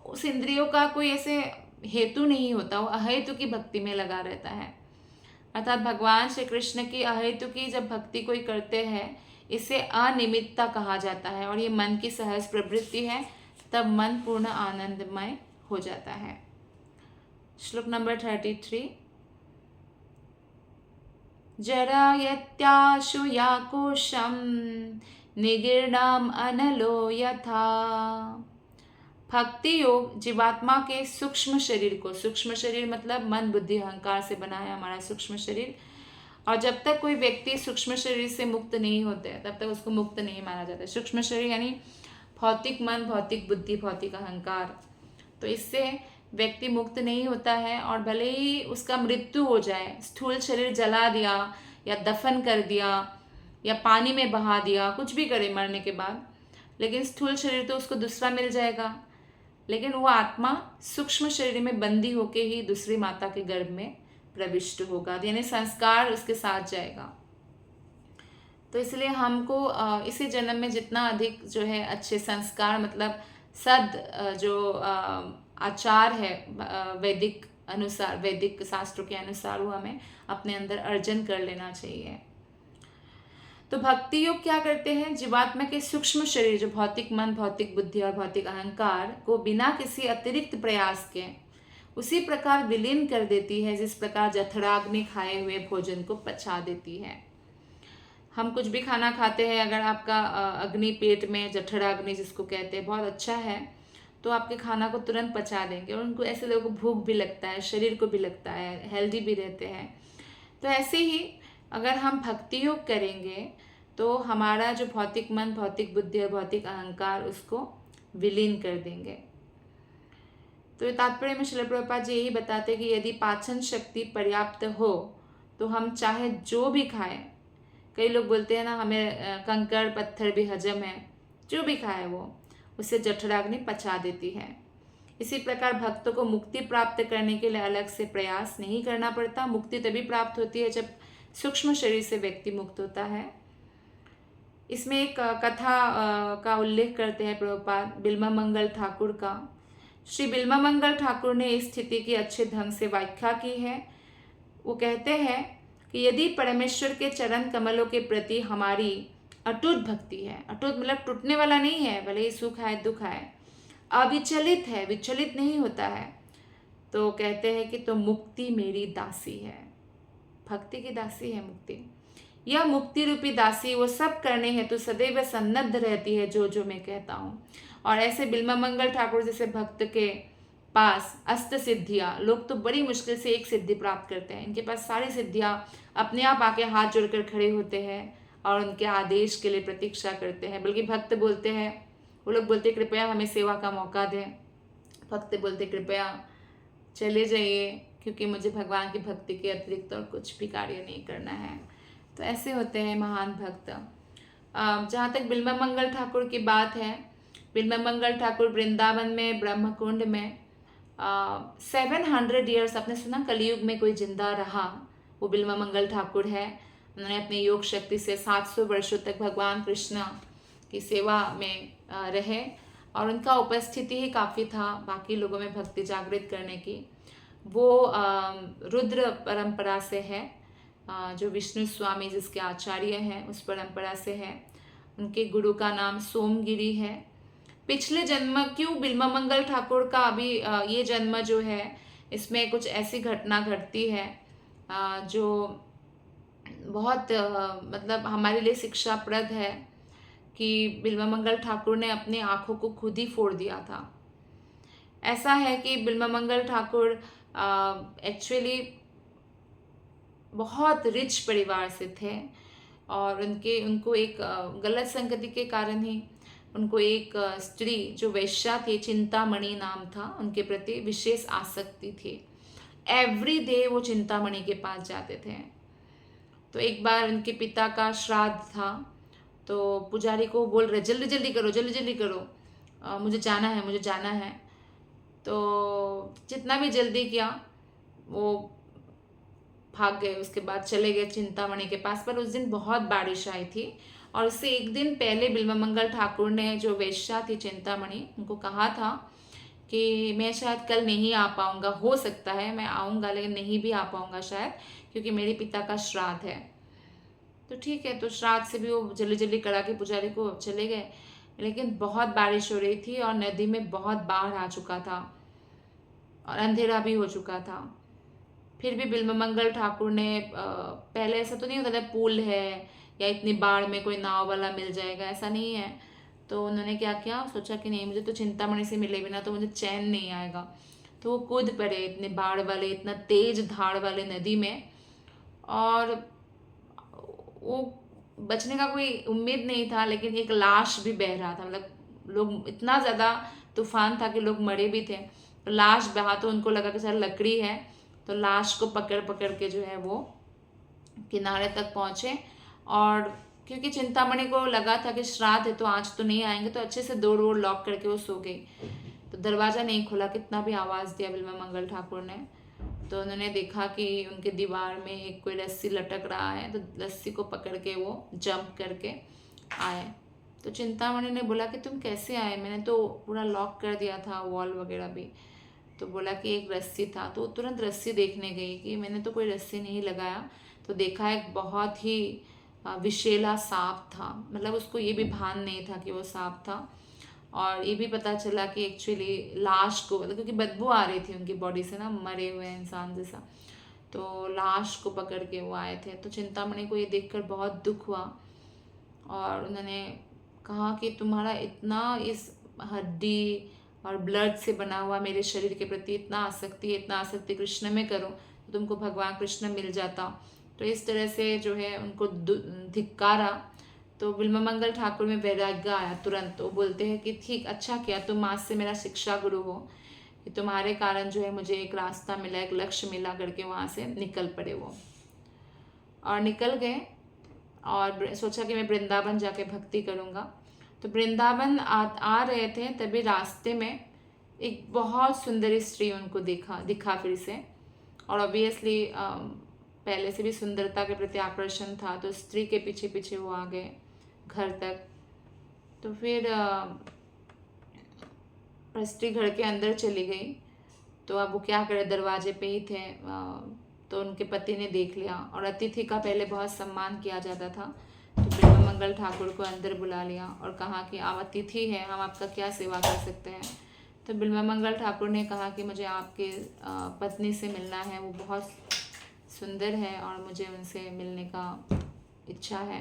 उस इंद्रियों का कोई ऐसे हेतु नहीं होता, वो अहेतु की भक्ति में लगा रहता है। अर्थात भगवान श्री कृष्ण की अहेतु की जब भक्ति कोई करते हैं, इसे अनिमित्ता कहा जाता है, और ये मन की सहज प्रवृत्ति है, तब मन पूर्ण आनंदमय हो जाता है। श्लोक नंबर 33। जरा यत्याशु या कोशम निगीर्णम अनलो यथा। भक्ति योग जीवात्मा के सूक्ष्म शरीर को, सूक्ष्म शरीर मतलब मन बुद्धि अहंकार से बना है हमारा सूक्ष्म शरीर, और जब तक कोई व्यक्ति सूक्ष्म शरीर से मुक्त नहीं होते तब तक उसको मुक्त नहीं माना जाता। सूक्ष्म शरीर यानी भौतिक मन, भौतिक बुद्धि, भौतिक अहंकार। तो इससे व्यक्ति मुक्त नहीं होता है, और भले ही उसका मृत्यु हो जाए, स्थूल शरीर जला दिया या दफन कर दिया या पानी में बहा दिया, कुछ भी करे मरने के बाद, लेकिन स्थूल शरीर तो उसको दूसरा मिल जाएगा, लेकिन वो आत्मा सूक्ष्म शरीर में बंदी होके ही दूसरी माता के गर्भ में प्रविष्ट होगा, यानी संस्कार उसके साथ जाएगा। तो इसलिए हमको इसी जन्म में जितना अधिक जो है अच्छे संस्कार मतलब सद जो आचार है वैदिक अनुसार, वैदिक शास्त्रों के अनुसार, वो हमें अपने अंदर अर्जन कर लेना चाहिए। तो भक्ति योग क्या करते हैं, जीवात्मा के सूक्ष्म शरीर जो भौतिक मन, भौतिक बुद्धि और भौतिक अहंकार को बिना किसी अतिरिक्त प्रयास के उसी प्रकार विलीन कर देती है जिस प्रकार जठराग्नि खाए हुए भोजन को पचा देती है। हम कुछ भी खाना खाते हैं, अगर आपका अग्नि पेट में, जठराग्नि जिसको कहते हैं, बहुत अच्छा है, तो आपके खाना को तुरंत पचा देंगे, और उनको ऐसे लोगों को भूख भी लगता है, शरीर को भी लगता है, हेल्दी भी रहते हैं। तो ऐसे ही अगर हम भक्ति योग करेंगे तो हमारा जो भौतिक मन, भौतिक बुद्धि और भौतिक अहंकार उसको विलीन कर देंगे। तो तात्पर्य में श्रील प्रभुपाद जी यही बताते हैं कि यदि पाचन शक्ति पर्याप्त हो तो हम चाहे जो भी खाएं, कई लोग बोलते हैं ना हमें कंकड़ पत्थर भी हजम है, जो भी खाए वो उससे जठराग्नि पचा देती है। इसी प्रकार भक्तों को मुक्ति प्राप्त करने के लिए अलग से प्रयास नहीं करना पड़ता। मुक्ति तभी प्राप्त होती है जब सूक्ष्म शरीर से व्यक्ति मुक्त होता है। इसमें एक कथा का उल्लेख करते हैं प्रभुपाद बिल्वामंगल ठाकुर का। श्री बिल्वामंगल ठाकुर ने इस स्थिति की अच्छे ढंग से व्याख्या की है। वो कहते हैं कि यदि परमेश्वर के चरण कमलों के प्रति हमारी अटूट भक्ति है, अटूट मतलब टूटने वाला नहीं है, भले ही सुख आए दुख आए, अविचलित है, विचलित नहीं होता है, तो कहते हैं कि तो मुक्ति मेरी दासी है, भक्ति की दासी है मुक्ति। यह मुक्ति रूपी दासी वो सब करने हेतु सदैव सन्नद्ध रहती है जो मैं कहता हूँ। और ऐसे बिल्वामंगल ठाकुर जैसे भक्त के पास अष्ट सिद्धियाँ, लोग तो बड़ी मुश्किल से एक सिद्धि प्राप्त करते हैं, इनके पास सारी सिद्धियाँ अपने आप आके हाथ जोड़कर खड़े होते हैं और उनके आदेश के लिए प्रतीक्षा करते हैं। बल्कि भक्त बोलते हैं, वो लोग बोलते कृपया हमें सेवा का मौका दें, भक्त बोलते कृपया चले जाइए क्योंकि मुझे भगवान की भक्ति के अतिरिक्त और कुछ भी कार्य नहीं करना है। तो ऐसे होते हैं महान भक्त। जहाँ तक बिल्वामंगल ठाकुर की बात है, बिल्वामंगल ठाकुर वृंदावन में ब्रह्मकुंड में 700 ईयर्स, आपने सुना कलयुग में कोई जिंदा रहा, वो बिल्वामंगल ठाकुर है। उन्होंने अपनी योग शक्ति से 700 वर्षों तक भगवान कृष्ण की सेवा में रहे और उनका उपस्थिति ही काफ़ी था बाकी लोगों में भक्ति जागृत करने की। वो रुद्र परंपरा से है, जो विष्णु स्वामी जिसके आचार्य हैं उस परंपरा से है। उनके गुरु का नाम सोमगिरी है। पिछले जन्म क्यों बिल्वामंगल ठाकुर का अभी ये जन्म जो है इसमें कुछ ऐसी घटना घटती है जो बहुत मतलब हमारे लिए शिक्षाप्रद है कि बिल्वामंगल ठाकुर ने अपनी आँखों को खुद ही फोड़ दिया था। ऐसा है कि बिल्वामंगल ठाकुर एक्चुअली बहुत रिच परिवार से थे और उनको एक गलत संगति के कारण ही उनको एक स्त्री जो वेश्या थी, चिंतामणि नाम था, उनके प्रति विशेष आसक्ति थी। एवरी डे वो चिंतामणि के पास जाते थे। तो एक बार उनके पिता का श्राद्ध था, तो पुजारी को बोल रहे जल्दी जल्दी करो, जल्दी जल्दी करो, मुझे जाना है, मुझे जाना है। तो जितना भी जल्दी किया वो भाग गए। उसके बाद चले गए चिंतामणि के पास। पर उस दिन बहुत बारिश आई थी और उससे एक दिन पहले बिल्वमंगल ठाकुर ने, जो वेश्या थी चिंतामणि, उनको कहा था कि मैं शायद कल नहीं आ पाऊँगा, हो सकता है मैं आऊँगा लेकिन नहीं भी आ पाऊँगा शायद, क्योंकि मेरे पिता का श्राद्ध है। तो ठीक है, तो श्राद्ध से भी वो जल्दी जल्दी करा के पुजारी को चले गए। लेकिन बहुत बारिश हो रही थी और नदी में बहुत बाढ़ आ चुका था और अंधेरा भी हो चुका था। फिर भी बिल्वमंगल ठाकुर ने पहले ऐसा तो नहीं होता था पुल है या इतनी बाढ़ में कोई नाव वाला मिल जाएगा, ऐसा नहीं है। तो उन्होंने क्या किया, सोचा कि नहीं, मुझे तो चिंतामणि से मिले बिना तो मुझे चैन नहीं आएगा। तो वो कूद पड़े इतने बाढ़ वाले, इतना तेज धार वाले नदी में, और वो बचने का कोई उम्मीद नहीं था। लेकिन एक लाश भी बह रहा था, मतलब लोग, इतना ज़्यादा तूफान था कि लोग मरे भी थे। तो लाश बहा तो उनको लगा कि सर लकड़ी है, तो लाश को पकड़ पकड़ के जो है वो किनारे तक पहुँचे। और क्योंकि चिंतामणि को लगा था कि श्राद्ध है तो आज तो नहीं आएंगे, तो अच्छे से डोर वोर लॉक करके वो सो गई। तो दरवाज़ा नहीं खुला, कितना भी आवाज़ दिया बिल्वमंगल ठाकुर ने। तो उन्होंने देखा कि उनके दीवार में एक कोई रस्सी लटक रहा है, तो रस्सी को पकड़ के वो जंप करके आए। तो चिंतामणि ने बोला कि तुम कैसे आए, मैंने तो पूरा लॉक कर दिया था वॉल वगैरह भी। तो बोला कि एक रस्सी था। तो तुरंत रस्सी देखने गई कि मैंने तो कोई रस्सी नहीं लगाया। तो देखा एक बहुत ही विषैला सांप था, मतलब उसको ये भी भान नहीं था कि वो सांप था। और ये भी पता चला कि एक्चुअली लाश को, मतलब क्योंकि बदबू आ रही थी उनकी बॉडी से ना, मरे हुए इंसान जैसा, तो लाश को पकड़ के वो आए थे। तो चिंतामणि को ये देखकर बहुत दुख हुआ और उन्होंने कहा कि तुम्हारा इतना इस हड्डी और ब्लड से बना हुआ मेरे शरीर के प्रति इतना आसक्ति है, इतना आसक्ति कृष्ण में करो तो तुमको भगवान कृष्ण मिल जाता। तो इस तरह से जो है उनको धिक्कारा। तो बिल्वमंगल ठाकुर में वैराग्य आया तुरंत। वो बोलते हैं कि ठीक, अच्छा किया तुम आज से मेरा शिक्षा गुरु हो, कि तुम्हारे कारण जो है मुझे एक रास्ता मिला, एक लक्ष्य मिला, करके वहाँ से निकल पड़े वो। और निकल गए और सोचा कि मैं वृंदावन जाके भक्ति करूँगा। तो वृंदावन आ रहे थे, तभी रास्ते में एक बहुत सुंदर स्त्री उनको दिखा फिर से। और ऑब्वियसली पहले से भी सुंदरता के प्रति आकर्षण था, तो स्त्री के पीछे पीछे वो आ गए घर तक। तो फिर स्त्री घर के अंदर चली गई। तो अब वो क्या करे, दरवाजे पे ही थे। तो उनके पति ने देख लिया, और अतिथि का पहले बहुत सम्मान किया जाता था। तो बिल्वमंगल ठाकुर को अंदर बुला लिया और कहा कि आप अतिथि हैं, हम आपका क्या सेवा कर सकते हैं। तो बिल्वमंगल ठाकुर ने कहा कि मुझे आपके पत्नी से मिलना है, वो बहुत सुंदर है और मुझे उनसे मिलने का इच्छा है।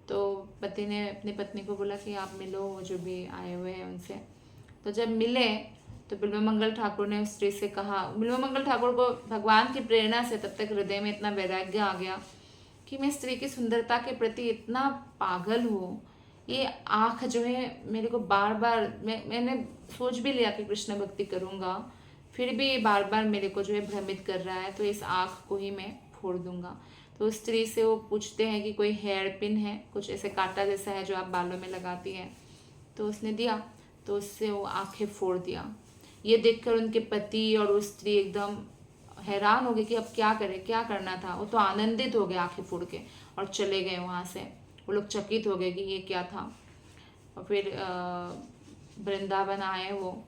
तो पति ने अपनी पत्नी को बोला कि आप मिलो, वो जो भी आए हुए हैं उनसे। तो जब मिले तो बिल्वमंगल ठाकुर ने उस स्त्री से कहा, बिल्वमंगल ठाकुर को भगवान की प्रेरणा से तब तक हृदय में इतना वैराग्य आ गया कि मैं स्त्री की सुंदरता के प्रति इतना पागल हूँ। ये आँख जो है मेरे को बार बार, मैंने सोच भी लिया कि कृष्ण भक्ति करूँगा, फिर भी बार बार मेरे को जो है भ्रमित कर रहा है, तो इस आँख को ही मैं फोड़ दूंगा। तो उस स्त्री से वो पूछते हैं कि कोई हेयर पिन है, कुछ ऐसे कांटा जैसा है जो आप बालों में लगाती हैं। तो उसने दिया, तो उससे वो आंखें फोड़ दिया। ये देखकर उनके पति और उस स्त्री एकदम हैरान हो गए कि अब क्या करें, क्या करना था। वो तो आनंदित हो गए आंखें फोड़ के और चले गए वहाँ से। वो लोग चकित हो गए कि ये क्या था। और फिर वृंदावन आए, वो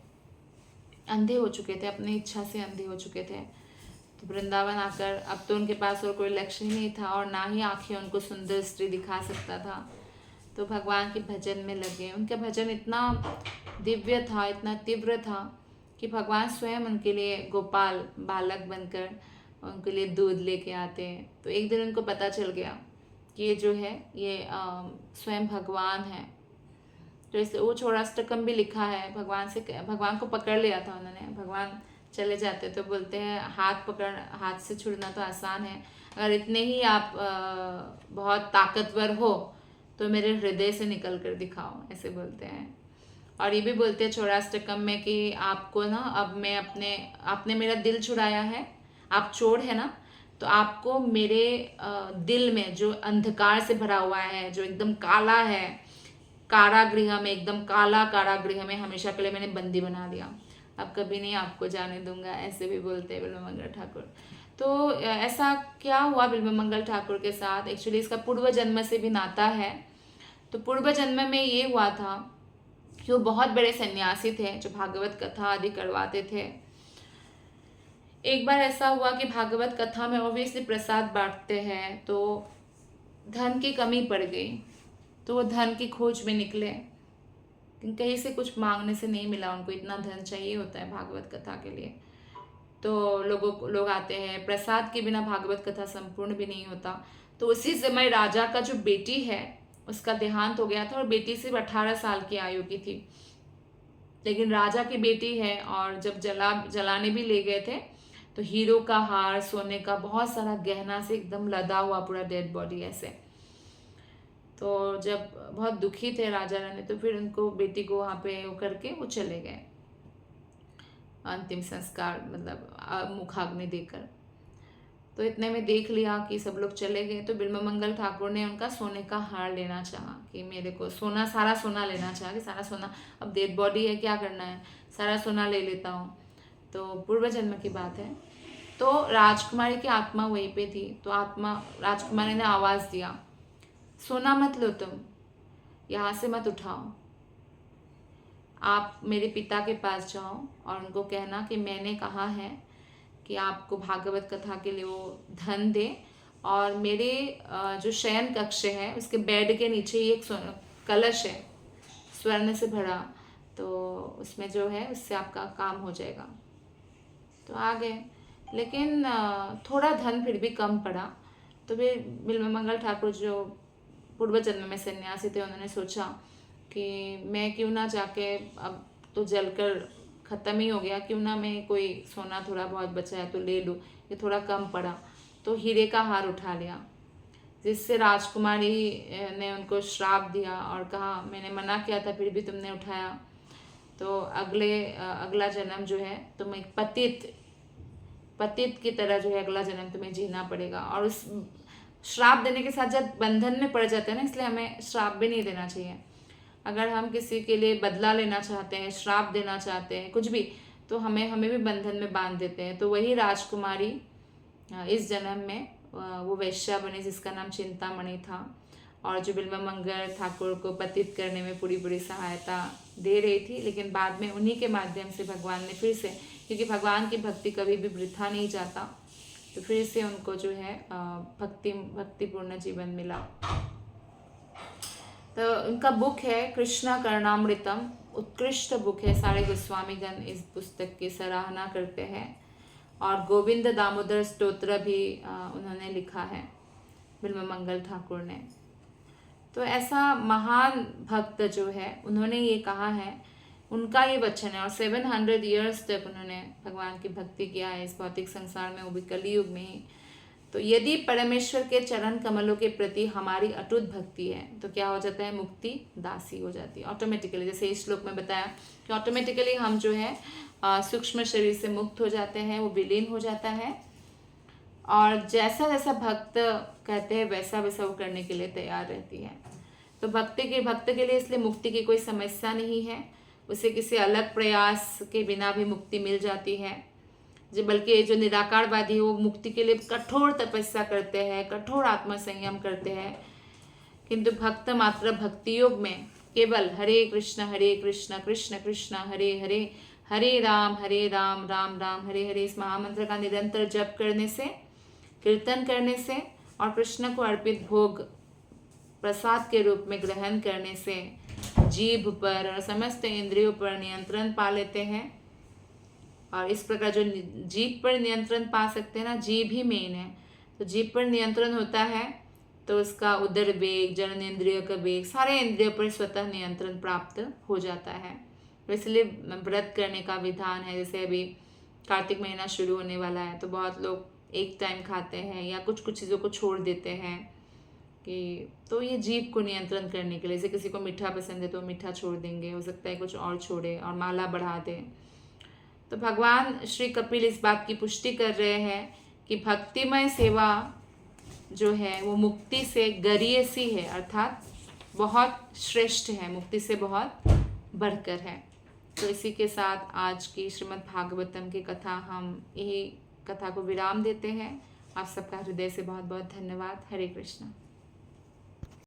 अंधे हो चुके थे, अपनी इच्छा से अंधे हो चुके थे। तो वृंदावन आकर अब तो उनके पास और कोई लक्ष्य ही नहीं था और ना ही आंखें उनको सुंदर स्त्री दिखा सकता था। तो भगवान के भजन में लगे। उनका भजन इतना दिव्य था, इतना तीव्र था कि भगवान स्वयं उनके लिए गोपाल बालक बनकर उनके लिए दूध लेके आते। तो एक दिन उनको पता चल गया कि ये जो है ये स्वयं भगवान है। तो इसलिए वो छोड़ाष्टकम भी लिखा है, भगवान को पकड़ लिया था उन्होंने। भगवान चले जाते तो बोलते हैं हाथ से छुड़ना तो आसान है, अगर इतने ही आप बहुत ताकतवर हो तो मेरे हृदय से निकल कर दिखाओ, ऐसे बोलते हैं। और ये भी बोलते हैं चौराष्टकम में कि आपको ना अब मैं आपने मेरा दिल छुड़ाया है, आप चोर है ना, तो आपको मेरे दिल में जो अंधकार से भरा हुआ है, जो एकदम काला है, कारागृह में, एकदम काला कारागृह में हमेशा के लिए मैंने बंदी बना दिया, अब कभी नहीं आपको जाने दूंगा, ऐसे भी बोलते हैं बिल्वमंगल ठाकुर। तो ऐसा क्या हुआ बिल्वमंगल ठाकुर के साथ, एक्चुअली इसका पूर्व जन्म से भी नाता है। तो पूर्व जन्म में ये हुआ था कि वो बहुत बड़े सन्यासी थे जो भागवत कथा आदि करवाते थे। एक बार ऐसा हुआ कि भागवत कथा में ऑब्वियसली प्रसाद बांटते हैं, तो धन की कमी पड़ गई, तो वो धन की खोज में निकले, कहीं से कुछ मांगने से नहीं मिला, उनको इतना धन चाहिए होता है भागवत कथा के लिए। तो लोग आते हैं, प्रसाद के बिना भागवत कथा संपूर्ण भी नहीं होता। तो उसी समय राजा का जो बेटी है उसका देहांत हो गया था, और बेटी सिर्फ 18 साल की आयु की थी, लेकिन राजा की बेटी है, और जब जलाने भी ले गए थे तो हीरो का हार, सोने का बहुत सारा गहना से एकदम लदा हुआ पूरा डेड बॉडी ऐसे। तो जब बहुत दुखी थे राजा रानी, तो फिर उनको बेटी को वहाँ पे वो करके वो चले गए, अंतिम संस्कार मतलब मुखाग्नि देकर। तो इतने में देख लिया कि सब लोग चले गए, तो बिल्वमंगल ठाकुर ने उनका सोने का हार लेना चाहा कि मेरे को सारा सोना लेना चाहा कि सारा सोना, अब डेड बॉडी है क्या करना है, सारा सोना ले लेता हूँ। तो पूर्व जन्म की बात है। तो राजकुमारी की आत्मा वहीं पे थी, तो राजकुमारी ने आवाज़ दिया, सोना मत लो तुम, यहाँ से मत उठाओ, आप मेरे पिता के पास जाओ और उनको कहना कि मैंने कहा है कि आपको भागवत कथा के लिए वो धन दे, और मेरे जो शयन कक्ष है उसके बेड के नीचे ही एक कलश है स्वर्ण से भरा, तो उसमें जो है उससे आपका काम हो जाएगा। तो आ गए, लेकिन थोड़ा धन फिर भी कम पड़ा। तो फिर बिल्वमंगल ठाकुर जो पूर्व जन्म में सन्यासी थे, उन्होंने सोचा कि मैं क्यों ना जाके, अब तो जलकर ख़त्म ही हो गया, क्यों ना मैं कोई सोना थोड़ा बहुत बचा है तो ले लूँ, ये थोड़ा कम पड़ा। तो हीरे का हार उठा लिया, जिससे राजकुमारी ने उनको श्राप दिया और कहा मैंने मना किया था फिर भी तुमने उठाया, तो अगला जन्म जो है तुम एक पतित की तरह जो है अगला जन्म तुम्हें जीना पड़ेगा। और उस श्राप देने के साथ जब बंधन में पड़ जाते हैं ना, इसलिए हमें श्राप भी नहीं देना चाहिए। अगर हम किसी के लिए बदला लेना चाहते हैं, श्राप देना चाहते हैं, कुछ भी, तो हमें भी बंधन में बांध देते हैं। तो वही राजकुमारी इस जन्म में वो वैश्या बनी जिसका नाम चिंतामणि था, और जो बिल्वमंगल ठाकुर को पतित करने में पूरी सहायता दे रही थी। लेकिन बाद में उन्हीं के माध्यम से भगवान ने फिर से, क्योंकि भगवान की भक्ति कभी भी वृथा नहीं जाता, तो फिर से उनको जो है भक्तिपूर्ण जीवन मिला। तो उनका बुक है कृष्णा कर्णामृतम, उत्कृष्ट बुक है, सारे गोस्वामीगण इस पुस्तक की सराहना करते हैं। और गोविंद दामोदर स्तोत्र भी उन्होंने लिखा है बिल्वमंगल ठाकुर ने। तो ऐसा महान भक्त जो है, उन्होंने ये कहा है, उनका ये वचन है, और 700 ईयर्स तक उन्होंने भगवान की भक्ति किया है इस भौतिक संसार में, वो भी कलयुग में ही। तो यदि परमेश्वर के चरण कमलों के प्रति हमारी अटूट भक्ति है तो क्या हो जाता है, मुक्ति दासी हो जाती है ऑटोमेटिकली। जैसे इस श्लोक में बताया कि ऑटोमेटिकली हम जो है सूक्ष्म शरीर से मुक्त हो जाते हैं, वो विलीन हो जाता है, और जैसा जैसा भक्त कहते हैं वैसा वैसा वो करने के लिए तैयार रहती है। तो भक्त के लिए इसलिए मुक्ति की कोई समस्या नहीं है, उसे किसी अलग प्रयास के बिना भी मुक्ति मिल जाती है। बल्कि जो निराकारवादी है वो मुक्ति के लिए कठोर तपस्या करते हैं, कठोर आत्मसंयम करते हैं, किंतु भक्त मात्र भक्ति योग में केवल हरे कृष्ण कृष्ण कृष्ण हरे हरे, हरे राम राम राम हरे हरे, इस महामंत्र का निरंतर जप करने से, कीर्तन करने से, और कृष्ण को अर्पित भोग प्रसाद के रूप में ग्रहण करने से जीभ पर और समस्त इंद्रियों पर नियंत्रण पा लेते हैं। और इस प्रकार जो जीभ पर नियंत्रण पा सकते हैं ना, जीभ ही मेन है, तो जीभ पर नियंत्रण होता है तो उसका उदर वेग, जननेंद्रिय का वेग, सारे इंद्रियों पर स्वतः नियंत्रण प्राप्त हो जाता है। तो इसलिए व्रत करने का विधान है, जैसे अभी कार्तिक महीना शुरू होने वाला है तो बहुत लोग एक टाइम खाते हैं या कुछ कुछ चीज़ों को छोड़ देते हैं कि तो ये जीभ को नियंत्रण करने के लिए, जैसे किसी को मीठा पसंद है तो मीठा छोड़ देंगे, हो सकता है कुछ और छोड़े और माला बढ़ा दें। तो भगवान श्री कपिल इस बात की पुष्टि कर रहे हैं कि भक्तिमय सेवा जो है वो मुक्ति से गरीयसी है, अर्थात बहुत श्रेष्ठ है, मुक्ति से बहुत बढ़कर है। तो इसी के साथ आज की श्रीमद् भागवतम की कथा, हम यही कथा को विराम देते हैं। आप सबका हृदय से बहुत बहुत धन्यवाद। हरे कृष्णा।